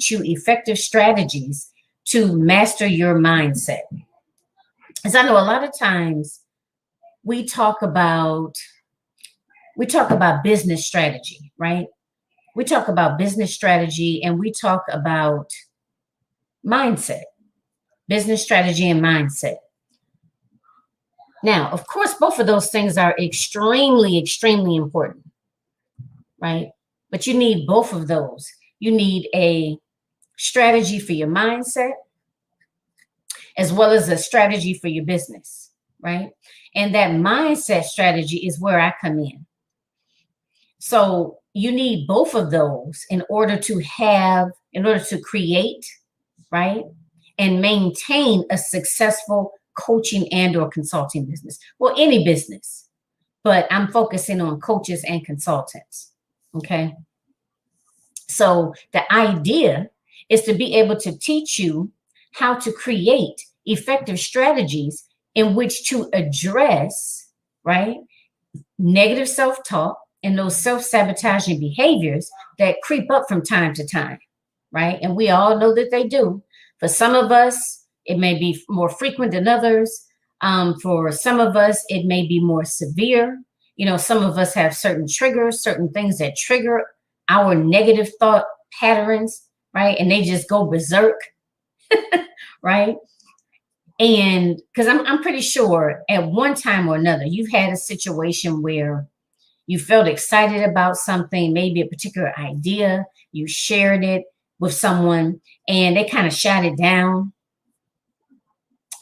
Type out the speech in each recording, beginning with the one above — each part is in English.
you effective strategies to master your mindset. As I know, a lot of times we talk about business strategy, right? We talk about business strategy and we talk about mindset, business strategy and mindset. Now, of course, both of those things are extremely, extremely important, right? But you need both of those. You need a strategy for your mindset as well as a strategy for your business, right? And that mindset strategy is where I come in. So you need both of those in order to create, right? And maintain a successful coaching and or consulting business. Well, any business, but I'm focusing on coaches and consultants. Okay. So the idea is to be able to teach you how to create effective strategies in which to address, right, negative self-talk and those self-sabotaging behaviors that creep up from time to time, right? And we all know that they do. For some of us, it may be more frequent than others. For some of us, it may be more severe. You know, some of us have certain triggers, certain things that trigger our negative thought patterns, right? And they just go berserk, right? And because I'm pretty sure at one time or another, you've had a situation where you felt excited about something, maybe a particular idea, you shared it with someone and they kind of shot it down.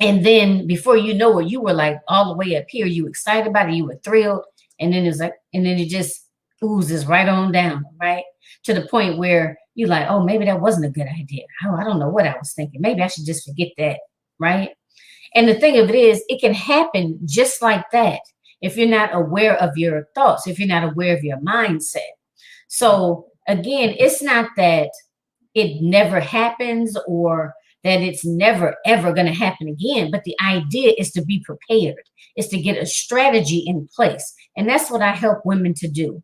And then before you know it, you were like all the way up here, you were excited about it, you were thrilled. And then it just oozes right on down, right? To the point where you're like, oh, maybe that wasn't a good idea. Oh, I don't know what I was thinking. Maybe I should just forget that, right? And the thing of it is, it can happen just like that if you're not aware of your thoughts, if you're not aware of your mindset. So again, it's not that it never happens or that it's never, ever going to happen again. But the idea is to be prepared, is to get a strategy in place. And that's what I help women to do,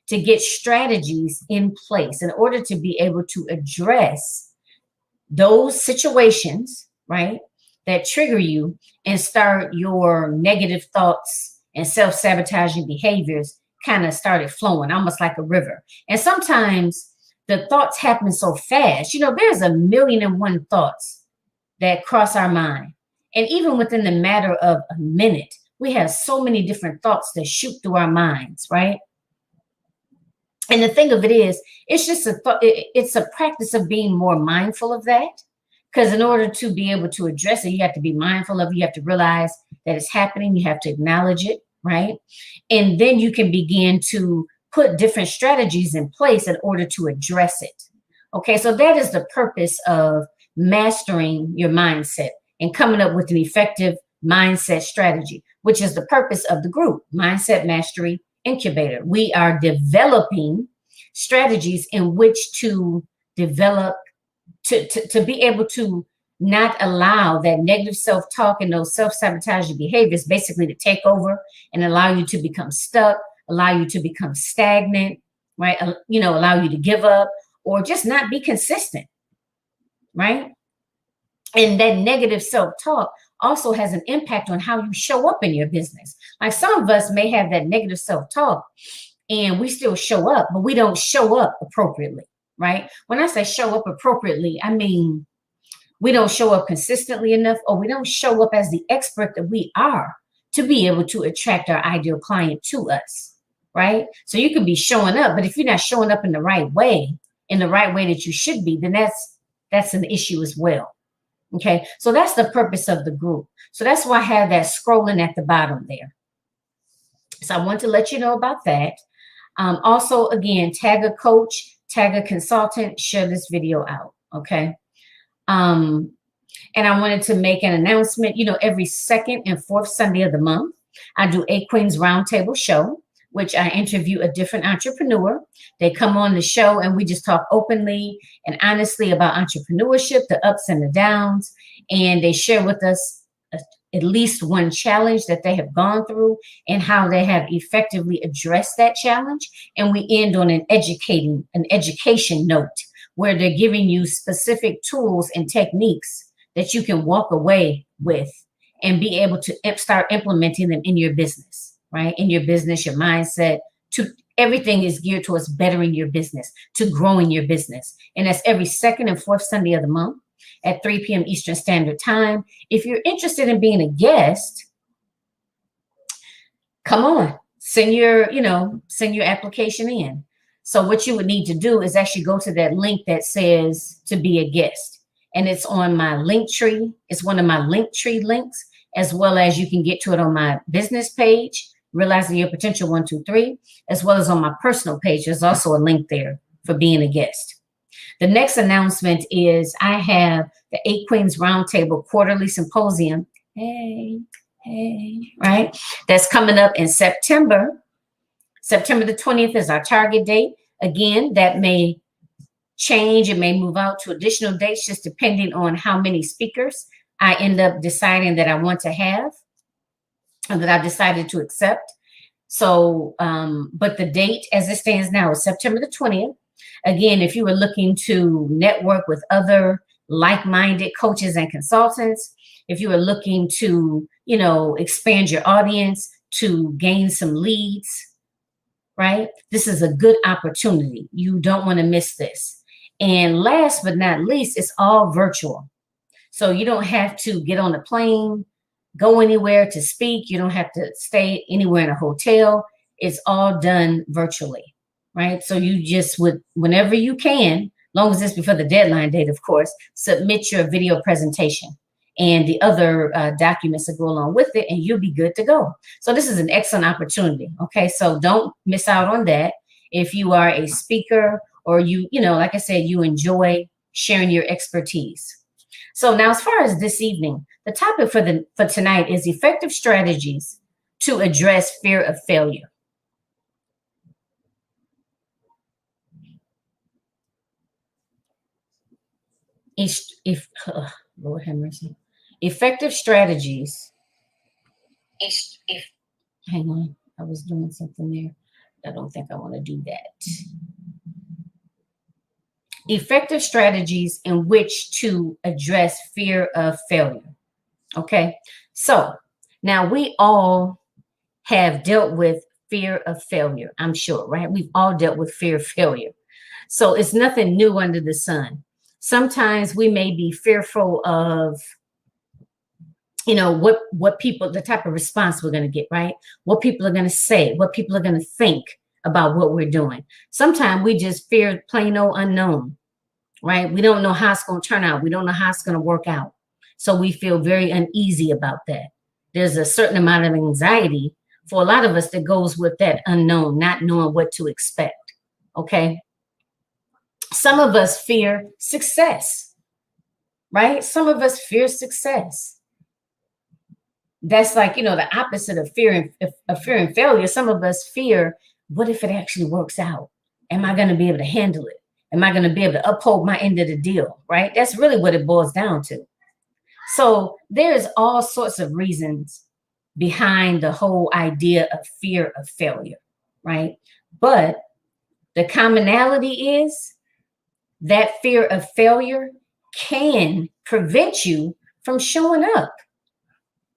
to get strategies in place in order to be able to address those situations, right, that trigger you and start your negative thoughts and self-sabotaging behaviors kind of started flowing, almost like a river. And sometimes the thoughts happen so fast. You know, there's 1,000,001 thoughts that cross our mind. And even within the matter of a minute, we have so many different thoughts that shoot through our minds, right? And the thing of it is, it's just it's a practice of being more mindful of that. Because in order to be able to address it, you have to be mindful of it. You have to realize that it's happening. You have to acknowledge it, right? And then you can begin to put different strategies in place in order to address it. Okay, so that is the purpose of mastering your mindset and coming up with an effective mindset strategy, which is the purpose of the group, Mindset Mastery Incubator. We are developing strategies in which to develop, to be able to not allow that negative self-talk and those self-sabotaging behaviors basically to take over and allow you to become stuck, allow you to become stagnant, right? You know, allow you to give up or just not be consistent, right? And that negative self-talk also has an impact on how you show up in your business. Like some of us may have that negative self-talk and we still show up, but we don't show up appropriately, right? When I say show up appropriately, I mean, we don't show up consistently enough, or we don't show up as the expert that we are to be able to attract our ideal client to us, right? So you could be showing up, but if you're not showing up in the right way that you should be, then that's an issue as well. Okay, so that's the purpose of the group. So that's why I have that scrolling at the bottom there. So I want to let you know about that. Also, again, tag a coach, tag a consultant, share this video out, okay? And I wanted to make an announcement. You know, every second and fourth Sunday of the month, I do a Queens Roundtable show, which I interview a different entrepreneur. They come on the show and we just talk openly and honestly about entrepreneurship, the ups and the downs, and they share with us at least one challenge that they have gone through and how they have effectively addressed that challenge. And we end on an education note where they're giving you specific tools and techniques that you can walk away with and be able to start implementing them in your business, right? In your business, your mindset, to everything is geared towards bettering your business, to growing your business. And that's every second and fourth Sunday of the month at 3 p.m. Eastern Standard Time. If you're interested in being a guest, come on, send your application in. So what you would need to do is actually go to that link that says to be a guest. And it's on my Linktree. It's one of my Linktree links, as well as you can get to it on my business page, Realizing Your Potential 123, as well as on my personal page. There's also a link there for being a guest. The next announcement is I have the 8 Queens Roundtable Quarterly Symposium. Hey, right? That's coming up in September. September the 20th is our target date. Again, that may change. It may move out to additional dates, just depending on how many speakers I end up deciding that I want to have and that I've decided to accept. So, but the date as it stands now is September the 20th. Again, if you were looking to network with other like-minded coaches and consultants, if you are looking to, expand your audience, to gain some leads, right? This is a good opportunity. You don't want to miss this. And last but not least, it's all virtual. So you don't have to get on a plane, go anywhere to speak. You don't have to stay anywhere in a hotel. It's all done virtually, right? So you just would, whenever you can, long as it's before the deadline date, of course, submit your video presentation and the other documents that go along with it, and you'll be good to go. So this is an excellent opportunity, okay? So don't miss out on that. If you are a speaker or like I said, you enjoy sharing your expertise. So now as far as this evening, the topic for tonight is effective strategies to address fear of failure. Lord have mercy. Effective strategies. Hang on, I was doing something there. I don't think I want to do that. Effective strategies in which to address fear of failure. Okay, so now we all have dealt with fear of failure, I'm sure, right? We've all dealt with fear of failure. So it's nothing new under the sun. Sometimes we may be fearful of, what people, the type of response we're going to get, right? What people are going to say, what people are going to think about what we're doing. Sometimes we just fear plain old unknown, right? We don't know how it's going to turn out. We don't know how it's going to work out. So we feel very uneasy about that. There's a certain amount of anxiety for a lot of us that goes with that unknown, not knowing what to expect, okay? Some of us fear success, right? Some of us fear success. That's like, the opposite of fear and failure. Some of us fear, what if it actually works out? Am I going to be able to handle it? Am I going to be able to uphold my end of the deal, right? That's really what it boils down to. So there's all sorts of reasons behind the whole idea of fear of failure, right? But the commonality is that fear of failure can prevent you from showing up,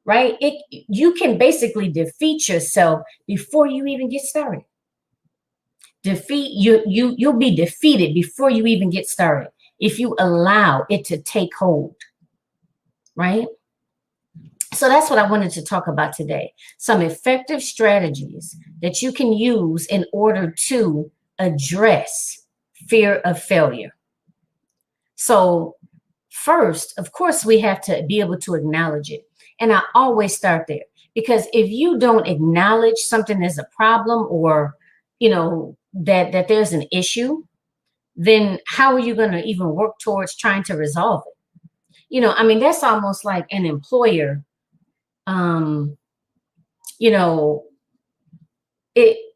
right? You can basically defeat yourself before you even get started. You'll be defeated before you even get started if you allow it to take hold, right? So that's what I wanted to talk about today. Some effective strategies that you can use in order to address fear of failure. So first, of course, we have to be able to acknowledge it. And I always start there, because if you don't acknowledge something as a problem or, that there's an issue, then how are you going to even work towards trying to resolve it? That's almost like an employer,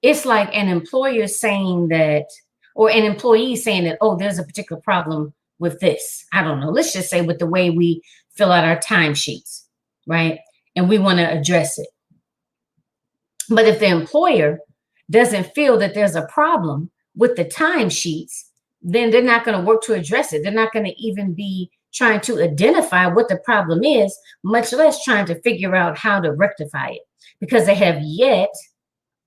it's like an employer saying that, or an employee saying that, oh, there's a particular problem with this. I don't know. Let's just say with the way we fill out our timesheets, right? And we want to address it. But if the employer doesn't feel that there's a problem with the timesheets, then they're not going to work to address it. They're not going to even be trying to identify what the problem is, much less trying to figure out how to rectify it, because they have yet,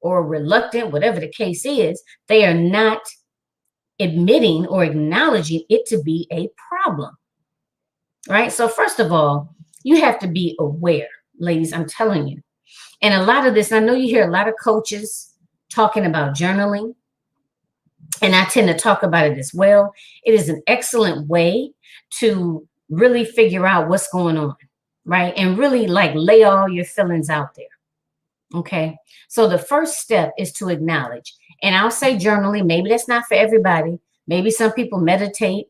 or reluctant, whatever the case is, they are not admitting or acknowledging it to be a problem, right? So first of all, you have to be aware, ladies, I'm telling you. And a lot of this, I know you hear a lot of coaches talking about journaling, and I tend to talk about it as well. It is an excellent way to really figure out what's going on, right? And really like lay all your feelings out there. Okay. So the first step is to acknowledge. And I'll say journaling, maybe that's not for everybody. Maybe some people meditate.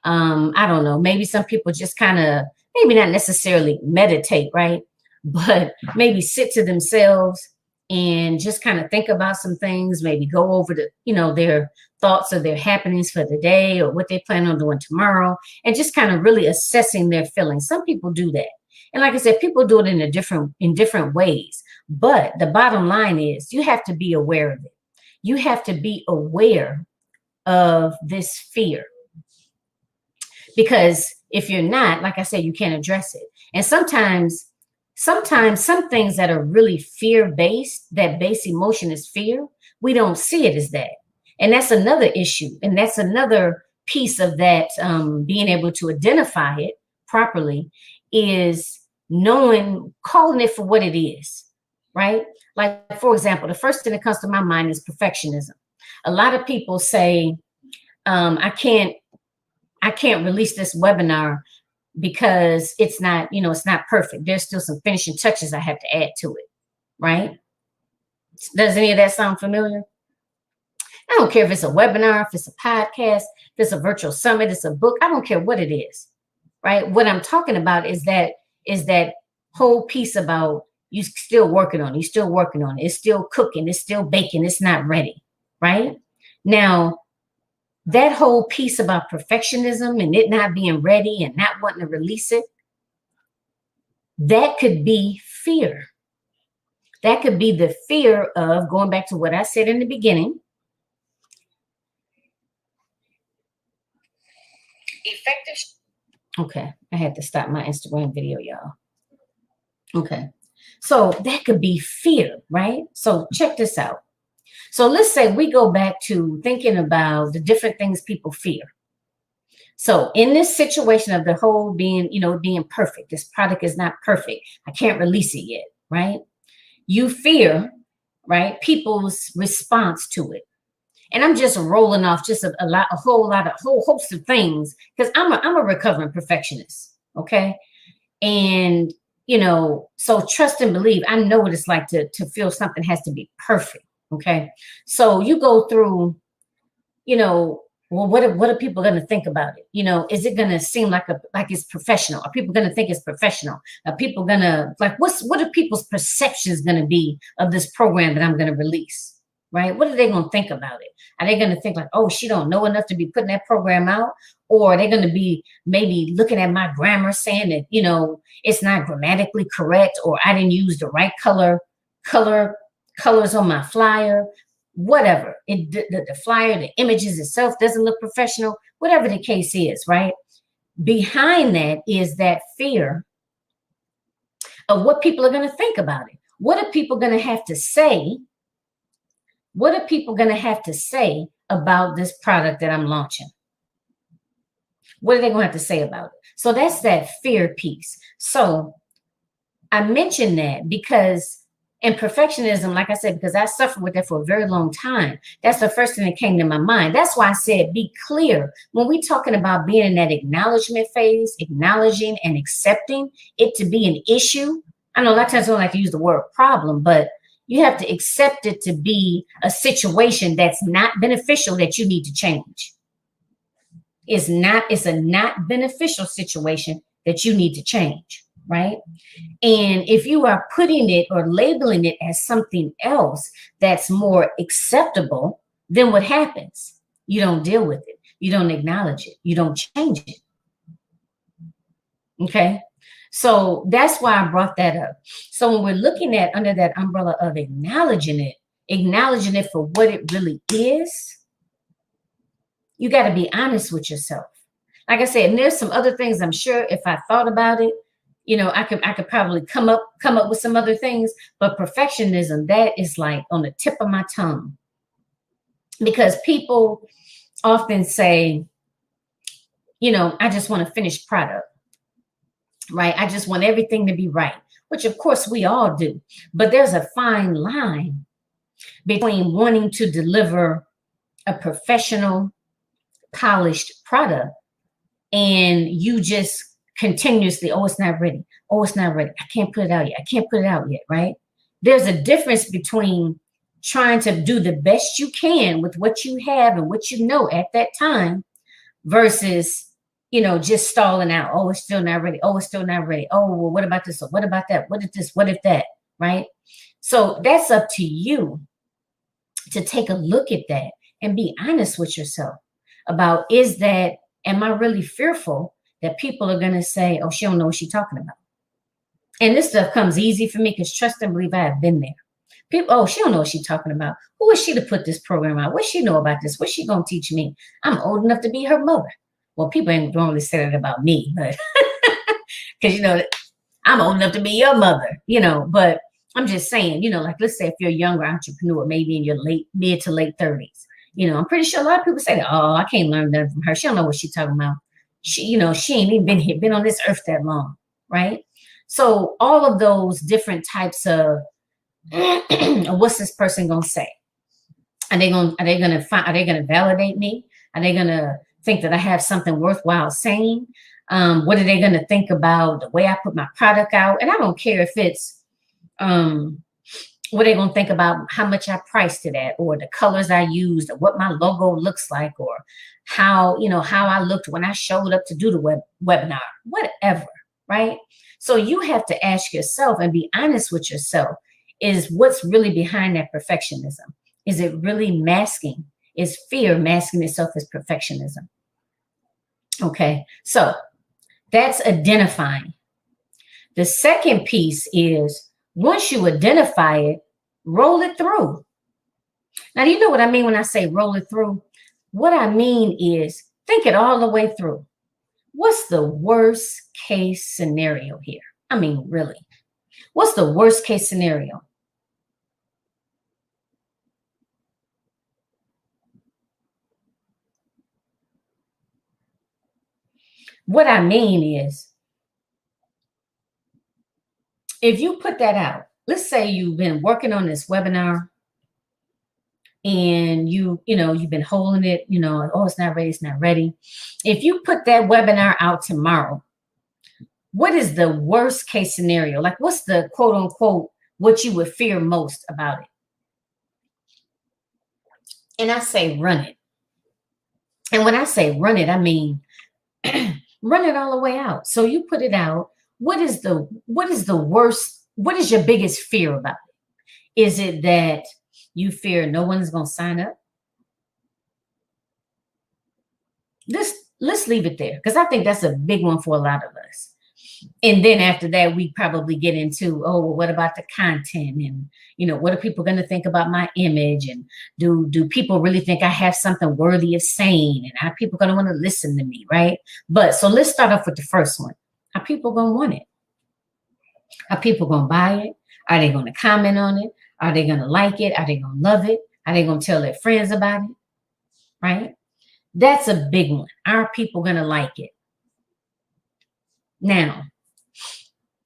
I don't know. Maybe some people just kind of, maybe not necessarily meditate, right? But maybe sit to themselves and just kind of think about some things, maybe go over the, their thoughts or their happenings for the day or what they plan on doing tomorrow, and just kind of really assessing their feelings. Some people do that. And like I said, people do it in different ways. But the bottom line is you have to be aware of it. You have to be aware of this fear. Because if you're not, like I said, you can't address it. And sometimes some things that are really fear-based, that base emotion is fear, we don't see it as that. And that's another issue. And that's another piece of that, being able to identify it properly, is knowing, calling it for what it is, right? Like, for example, the first thing that comes to my mind is perfectionism. A lot of people say, I can't release this webinar because it's not, it's not perfect. There's still some finishing touches I have to add to it, right? Does any of that sound familiar? I don't care if it's a webinar, if it's a podcast, if it's a virtual summit, it's a book. I don't care what it is, right? What I'm talking about is that whole piece about you still working on it. You're still working on it. It's still cooking. It's still baking. It's not ready, right? Now, that whole piece about perfectionism and it not being ready and not wanting to release it, that could be fear. That could be the fear of, going back to what I said in the beginning, effective. Okay, I had to stop my Instagram video, y'all. Okay, so that could be fear, right? So check this out. So let's say we go back to thinking about the different things people fear. So in this situation of the whole being, being perfect, this product is not perfect, I can't release it yet, right? You fear, right, people's response to it. And I'm just rolling off just a whole host of things, because I'm a recovering perfectionist, okay? And, so trust and believe, I know what it's like to feel something has to be perfect. Okay, so you go through, well, what are people going to think about it? Is it going to seem like it's professional? Are people going to think it's professional? Are people going to what are people's perceptions going to be of this program that I'm going to release? Right? What are they going to think about it? Are they going to think like, oh, she don't know enough to be putting that program out? Or are they going to be maybe looking at my grammar saying that, it's not grammatically correct, or I didn't use the right colors on my flyer, whatever. The flyer, the images itself doesn't look professional, whatever the case is, right? Behind that is that fear of what people are going to think about it. What are people going to have to say? What are people going to have to say about this product that I'm launching? What are they going to have to say about it? So that's that fear piece. So I mentioned that because, and perfectionism, like I said, because I suffered with that for a very long time, that's the first thing that came to my mind. That's why I said, be clear. When we're talking about being in that acknowledgement phase, acknowledging and accepting it to be an issue. I know a lot of times we don't like to use the word problem, but you have to accept it to be a situation that's not beneficial, that you need to change. It's a not beneficial situation that you need to change, right? And if you are putting it or labeling it as something else that's more acceptable, then what happens? You don't deal with it. You don't acknowledge it. You don't change it. Okay? So that's why I brought that up. So when we're looking at under that umbrella of acknowledging it for what it really is, you got to be honest with yourself. Like I said, and there's some other things I'm sure if I thought about it, I could probably come up with some other things, but perfectionism, that is like on the tip of my tongue. Because people often say, I just want a finished product, right? I just want everything to be right, which of course we all do. But there's a fine line between wanting to deliver a professional, polished product and you just continuously, oh, it's not ready. Oh, it's not ready. I can't put it out yet. I can't put it out yet, right? There's a difference between trying to do the best you can with what you have and what you know at that time versus, just stalling out. Oh, it's still not ready. Oh, it's still not ready. Oh, well, what about this? Or what about that? What if this? What if that? Right? So that's up to you to take a look at that and be honest with yourself about, am I really fearful that people are going to say, oh, she don't know what she's talking about? And this stuff comes easy for me because trust and believe I have been there. People, oh, she don't know what she's talking about. Who is she to put this program out? What she know about this? What's she going to teach me? I'm old enough to be her mother. Well, people don't really say that about me, but because, I'm old enough to be your mother, but I'm just saying, like, let's say if you're a younger entrepreneur, maybe in your mid to late 30s, I'm pretty sure a lot of people say that, oh, I can't learn that from her. She don't know what she's talking about. She ain't even been on this earth that long, right? So all of those different types of what's this person gonna say? Are they gonna validate me? Are they gonna think that I have something worthwhile saying? What are they gonna think about the way I put my product out? And I don't care if it's what they gonna think about how much I priced it at, or the colors I used, or what my logo looks like, or how I looked when I showed up to do the webinar, whatever, right? So you have to ask yourself and be honest with yourself. Is what's really behind that perfectionism? Is it really masking? Is fear masking itself as perfectionism? Okay, so that's identifying. The second piece is once you identify it, roll it through. Now, you know what I mean when I say roll it through? What I mean is think it all the way through. What's the worst case scenario here? I mean, really, what's the worst case scenario? What I mean is, if you put that out, let's say you've been working on this webinar and you've been holding it, oh, it's not ready, it's not ready. If you put that webinar out tomorrow, what is the worst case scenario? Like, what's the quote unquote, what you would fear most about it? And I say, run it. And when I say run it, I mean, run it all the way out. So you put it out. What is the worst? What is your biggest fear about it? Is it that you fear no one's going to sign up? Let's leave it there, because I think that's a big one for a lot of us. And then after that, we probably get into, oh, well, what about the content? And, what are people going to think about my image? And do people really think I have something worthy of saying? And are people going to want to listen to me, right? But so let's start off with the first one. Are people going to want it? Are people going to buy it? Are they going to comment on it? Are they going to like it? Are they going to love it? Are they going to tell their friends about it? Right? That's a big one. Are people going to like it? Now,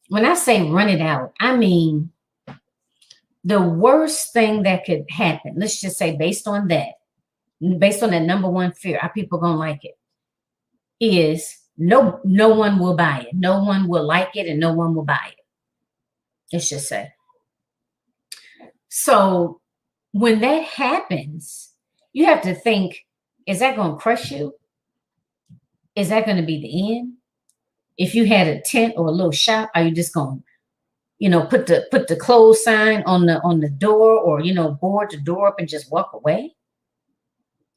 when I say run it out, I mean the worst thing that could happen, let's just say based on that number one fear, are people going to like it? Is no one will buy it. No one will like it and no one will buy it. Let's just say. So when that happens, you have to think, is that going to crush you? Is that going to be the end? If you had a tent or a little shop, are you just going to, put the close sign on the door, or, board the door up and just walk away?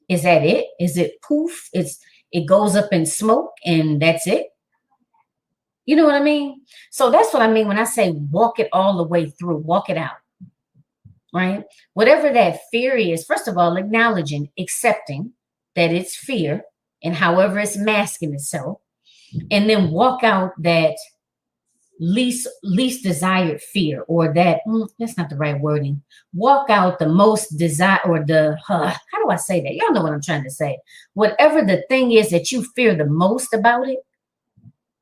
Is that it? Is it poof? It goes up in smoke and that's it? You know what I mean? So that's what I mean when I say walk it all the way through, walk it out, right? Whatever that fear is, first of all, acknowledging, accepting that it's fear and however it's masking itself, and then walk out that least desired fear, or that that's not the right wording. Walk out the most desire, or the how do I say that? Y'all know what I'm trying to say. Whatever the thing is that you fear the most about it,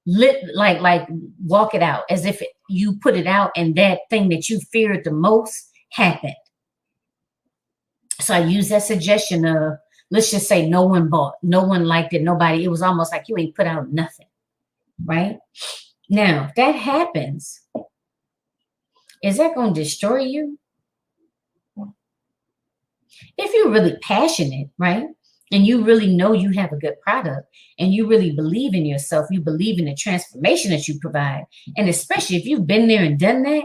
like walk it out as if you put it out and that thing that you feared the most happened. So I use that suggestion of, let's just say no one bought, no one liked it, nobody. It was almost like you ain't put out nothing, right? Now, if that happens, is that going to destroy you? If you're really passionate, right? And you really know you have a good product and you really believe in yourself, you believe in the transformation that you provide. And especially if you've been there and done that,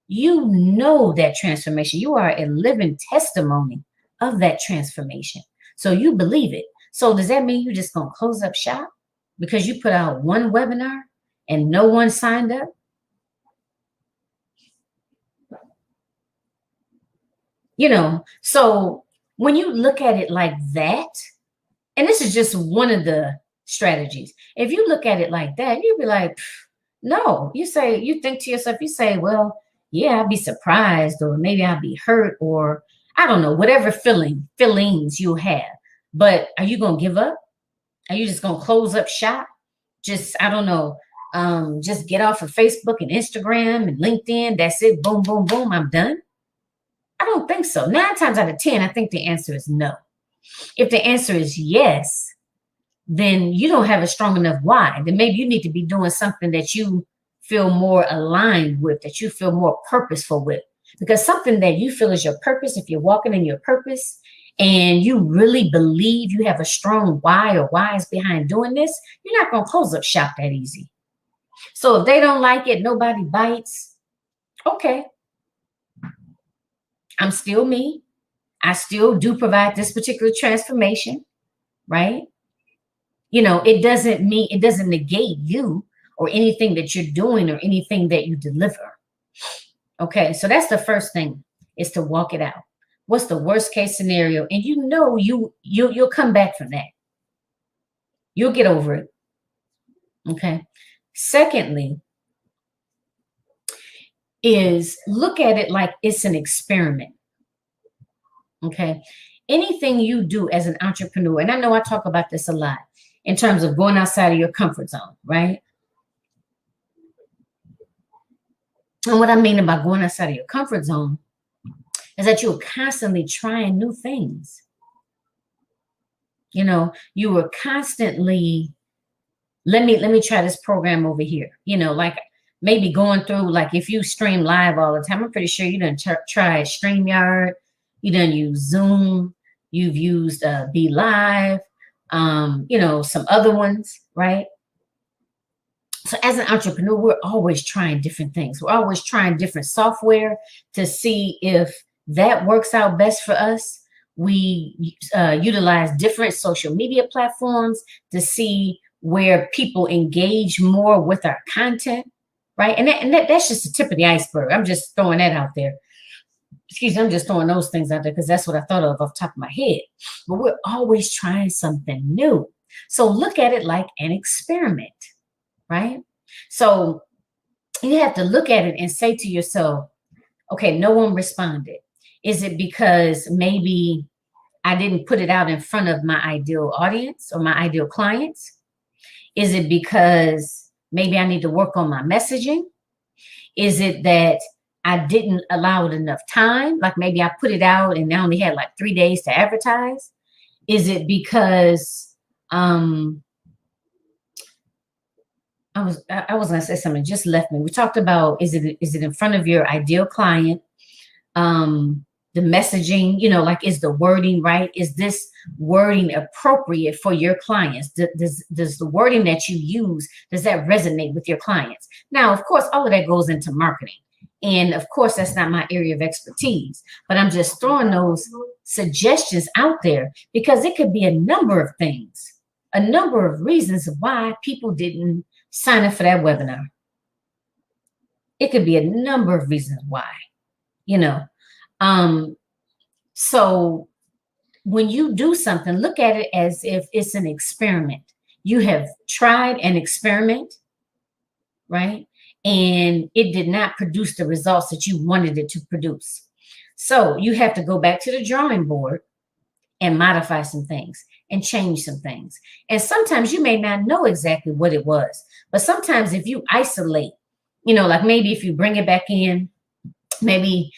you know that transformation. You are a living testimony of that transformation. So you believe it. So does that mean you're just going to close up shop because you put out one webinar and no one signed up? You know, so when you look at it like that, and this is just one of the strategies. If you look at it like that, you'll be like, no, you think to yourself, you say, well, yeah, I'll be surprised, or maybe I'll be hurt, or I don't know, whatever feelings you have. But are you going to give up? Are you just going to close up shop? Just, I don't know, just get off of Facebook and Instagram and LinkedIn. That's it. Boom, boom, boom. I'm done. I don't think so. 9 times out of 10, I think the answer is no. If the answer is yes, then you don't have a strong enough why. Then maybe you need to be doing something that you feel more aligned with, that you feel more purposeful with. Because something that you feel is your purpose, if you're walking in your purpose and you really believe you have a strong why or whys behind doing this, you're not going to close up shop that easy. So if they don't like it, nobody bites. Okay. I'm still me. I still do provide this particular transformation, right? You know, it doesn't negate you or anything that you're doing or anything that you deliver. Okay, so that's the first thing, is to walk it out. What's the worst case scenario? And you know you'll come back from that. You'll get over it. Okay. Secondly, is look at it like it's an experiment. Okay. Anything you do as an entrepreneur, and I know I talk about this a lot in terms of going outside of your comfort zone, right? And what I mean about going outside of your comfort zone is that you're constantly trying new things. You know, you were constantly, let me try this program over here. You know, like maybe going through, like if you stream live all the time, I'm pretty sure you done tried StreamYard, you done use Zoom, you've used Be Live, you know, some other ones, right? So as an entrepreneur, we're always trying different things. We're always trying different software to see if that works out best for us. We utilize different social media platforms to see where people engage more with our content, right? And that's just the tip of the iceberg. I'm just throwing that out there. Excuse me, I'm just throwing those things out there because that's what I thought of off the top of my head. But we're always trying something new. So look at it like an experiment, right? So you have to look at it and say to yourself, okay, no one responded. Is it because maybe I didn't put it out in front of my ideal audience or my ideal clients? Is it because maybe I need to work on my messaging? Is it that I didn't allow it enough time? Like maybe I put it out and I only had like 3 days to advertise. Is it because I was going to say something, just left me. We talked about, is it in front of your ideal client? The messaging, you know, like, is the wording right? Is this wording appropriate for your clients? Does the wording that you use, does that resonate with your clients? Now, of course, all of that goes into marketing. And of course, that's not my area of expertise, but I'm just throwing those suggestions out there because it could be a number of things, a number of reasons why people didn't sign up for that webinar. It could be a number of reasons why, you know. So when you do something, look at it as if it's an experiment. You have tried an experiment, right? And it did not produce the results that you wanted it to produce. So you have to go back to the drawing board and modify some things and change some things. And sometimes you may not know exactly what it was, but sometimes if you isolate, like maybe if you bring it back in, maybe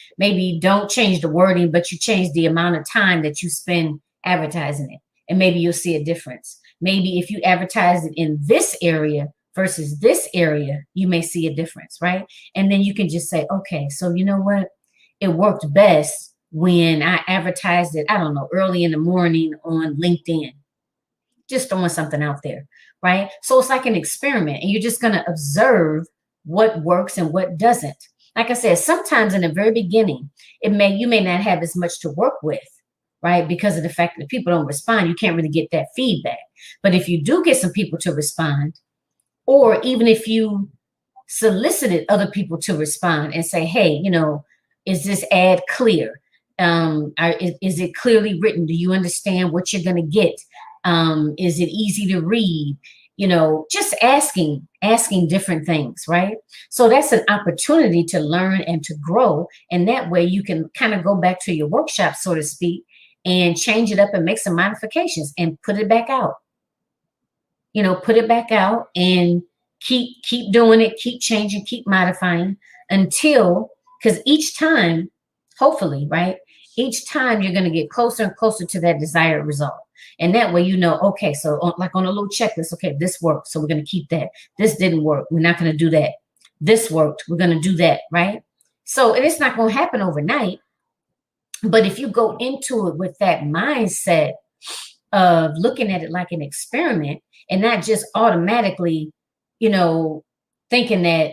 don't change the wording, but you change the amount of time that you spend advertising it. And maybe you'll see a difference. Maybe if you advertise it in this area versus this area, you may see a difference, right? And then you can just say, okay, so you know what? It worked best when I advertised it, I don't know, early in the morning on LinkedIn. Just throwing something out there, right? So it's like an experiment, and you're just going to observe what works and what doesn't. Like I said, sometimes in the very beginning, you may not have as much to work with, right? Because of the fact that people don't respond, you can't really get that feedback. But if you do get some people to respond, or even if you solicited other people to respond and say, hey, is this ad clear? Is it clearly written? Do you understand what you're going to get? Is it easy to read? Just asking different things, right? So that's an opportunity to learn and to grow. And that way you can kind of go back to your workshop, so to speak, and change it up and make some modifications and put it back out. Put it back out and keep doing it, keep changing, keep modifying until, because each time, hopefully, right? Each time you're going to get closer and closer to that desired result. And that way, okay, so like on a little checklist, okay, this worked, so we're going to keep that. This didn't work, we're not going to do that. This worked, we're going to do that, right? So it's not going to happen overnight. But if you go into it with that mindset of looking at it like an experiment and not just automatically, thinking that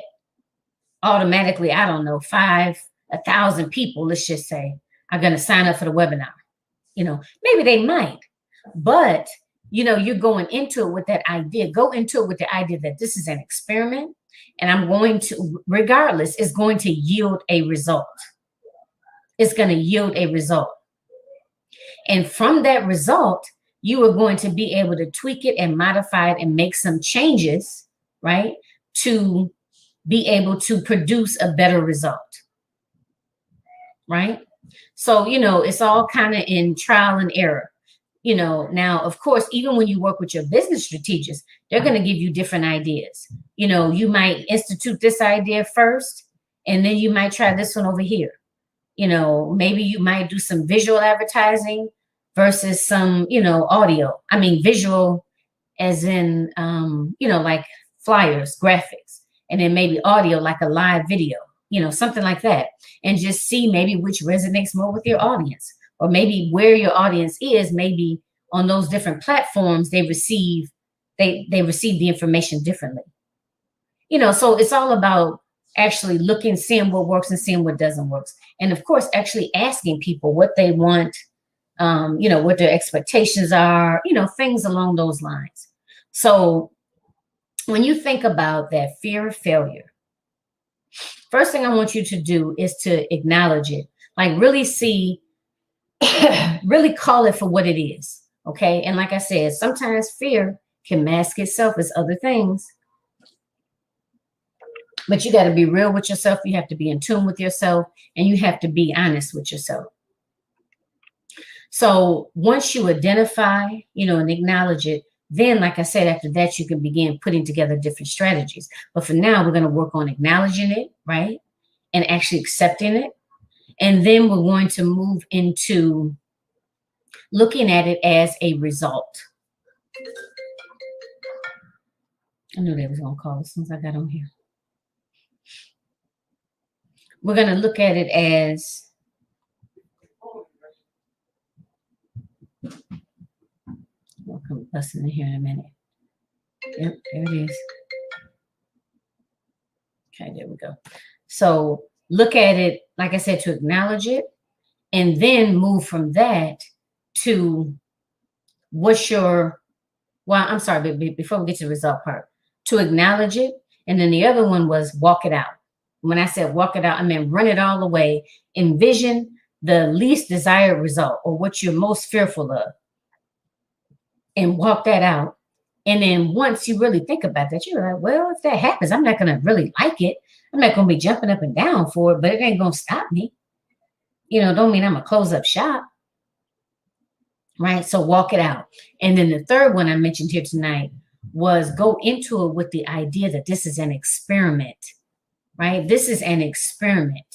automatically, I don't know, 1,000 people, let's just say, are going to sign up for the webinar. Maybe they might. But, you're going into it with that idea. Go into it with the idea that this is an experiment, and I'm going to, regardless, it's going to yield a result. It's going to yield a result. And from that result, you are going to be able to tweak it and modify it and make some changes, right, to be able to produce a better result, right? So, it's all kind of in trial and error. Now, of course, even when you work with your business strategists, they're going to give you different ideas. You might institute this idea first, and then you might try this one over here. Maybe you might do some visual advertising versus some, audio. I mean, visual as in, like flyers, graphics, and then maybe audio, like a live video, something like that. And just see maybe which resonates more with your audience. Or maybe where your audience is, maybe on those different platforms, they receive the information differently. So it's all about actually looking, seeing what works and seeing what doesn't work. And of course, actually asking people what they want, what their expectations are, things along those lines. So when you think about that fear of failure, first thing I want you to do is to acknowledge it, like really see, really call it for what it is. Okay. And like I said, sometimes fear can mask itself as other things, but you got to be real with yourself. You have to be in tune with yourself, and you have to be honest with yourself. So once you identify, and acknowledge it, then, like I said, after that, you can begin putting together different strategies. But for now, we're going to work on acknowledging it, right? And actually accepting it. And then we're going to move into looking at it as a result. I knew they was going to call as soon as I got on here. We're going to look at it as I'll come busting in here in a minute. Yep, there it is. Okay, there we go. So look at it, like I said, to acknowledge it, and then move from that to what's your, well, I'm sorry, but before we get to the result part, to acknowledge it. And then the other one was walk it out. When I said walk it out, I meant run it all the way. Envision the least desired result or what you're most fearful of and walk that out. And then once you really think about that, you're like, well, if that happens, I'm not going to really like it. I'm not going to be jumping up and down for it, but it ain't going to stop me. Don't mean I'm going to close up shop. Right? So walk it out. And then the third one I mentioned here tonight was go into it with the idea that this is an experiment, right? This is an experiment.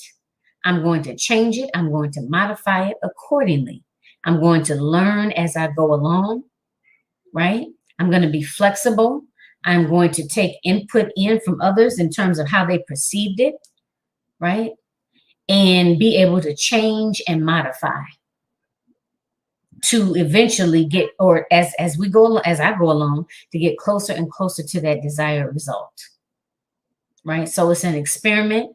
I'm going to change it. I'm going to modify it accordingly. I'm going to learn as I go along, right? I'm going to be flexible. I'm going to take input in from others in terms of how they perceived it, right? And be able to change and modify to eventually get, or as I go along, to get closer and closer to that desired result, right? So it's an experiment,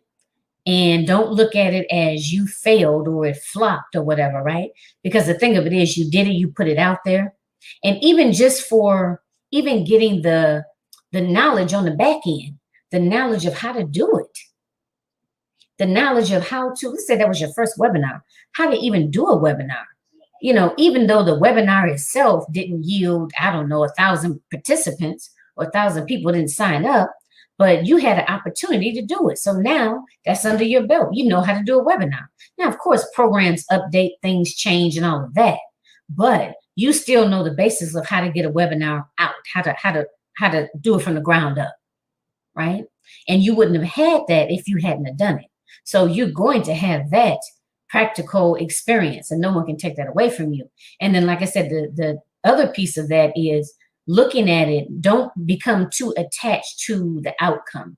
and don't look at it as you failed or it flopped or whatever, right? Because the thing of it is, you did it, you put it out there. And even just for even getting the knowledge on the back end, the knowledge of how to do it, the knowledge of how to, let's say that was your first webinar, how to even do a webinar. Even though the webinar itself didn't yield, 1,000 participants or 1,000 people didn't sign up, but you had an opportunity to do it. So now that's under your belt. You know how to do a webinar. Now, of course, programs update, things change and all of that, but you still know the basics of how to get a webinar out, how to do it from the ground up, right? And you wouldn't have had that if you hadn't have done it. So you're going to have that practical experience, and no one can take that away from you. And then, like I said, the other piece of that is looking at it. Don't become too attached to the outcome.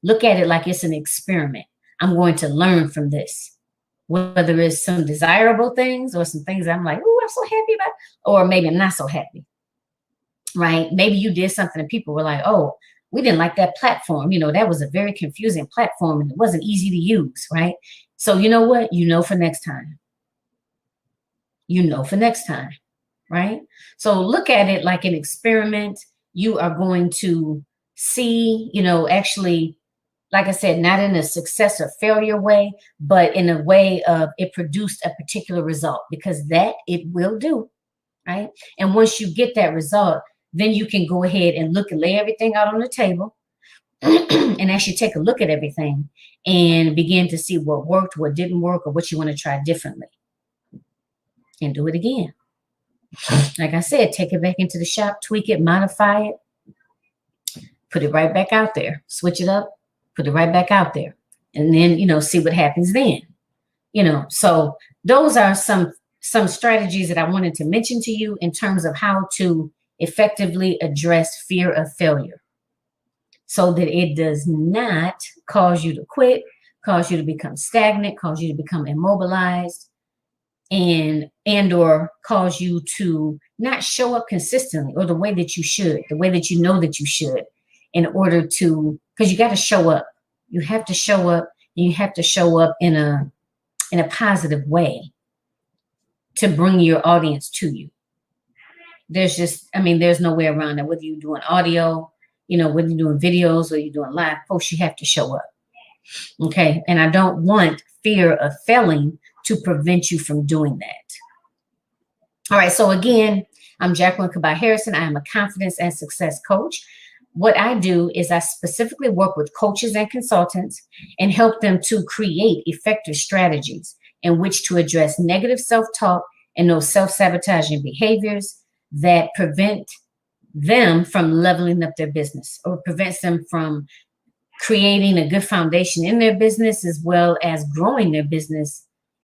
Look at it like it's an experiment. I'm going to learn from this, whether it's some desirable things or some things I'm like, oh, I'm so happy about, or maybe I'm not so happy, right? Maybe you did something and people were like, oh, we didn't like that platform. That was a very confusing platform and it wasn't easy to use, right? So you know what? For next time. For next time, right? So look at it like an experiment. You are going to see, actually, like I said, not in a success or failure way, but in a way of it produced a particular result, because that it will do, right? And once you get that result, then you can go ahead and lay everything out on the table and actually take a look at everything and begin to see what worked, what didn't work, or what you want to try differently, and do it again. Like I said, take it back into the shop, tweak it, modify it, put it right back out there, switch it up, put it right back out there, and then, see what happens then. So those are some strategies that I wanted to mention to you in terms of how to effectively address fear of failure, so that it does not cause you to quit, cause you to become stagnant, cause you to become immobilized, and or cause you to not show up consistently or the way that you should, the way that you know that you should, in order to, because you got to show up. You have to show up, and you have to show up in a positive way to bring your audience to you. There's no way around it. Whether you're doing audio, whether you're doing videos or you're doing live posts, you have to show up. Okay. And I don't want fear of failing to prevent you from doing that. All right. So again, I'm Jacqueline Kabah Harrison. I am a confidence and success coach. What I do is I specifically work with coaches and consultants and help them to create effective strategies in which to address negative self-talk and those self-sabotaging behaviors that prevent them from leveling up their business, or prevents them from creating a good foundation in their business, as well as growing their business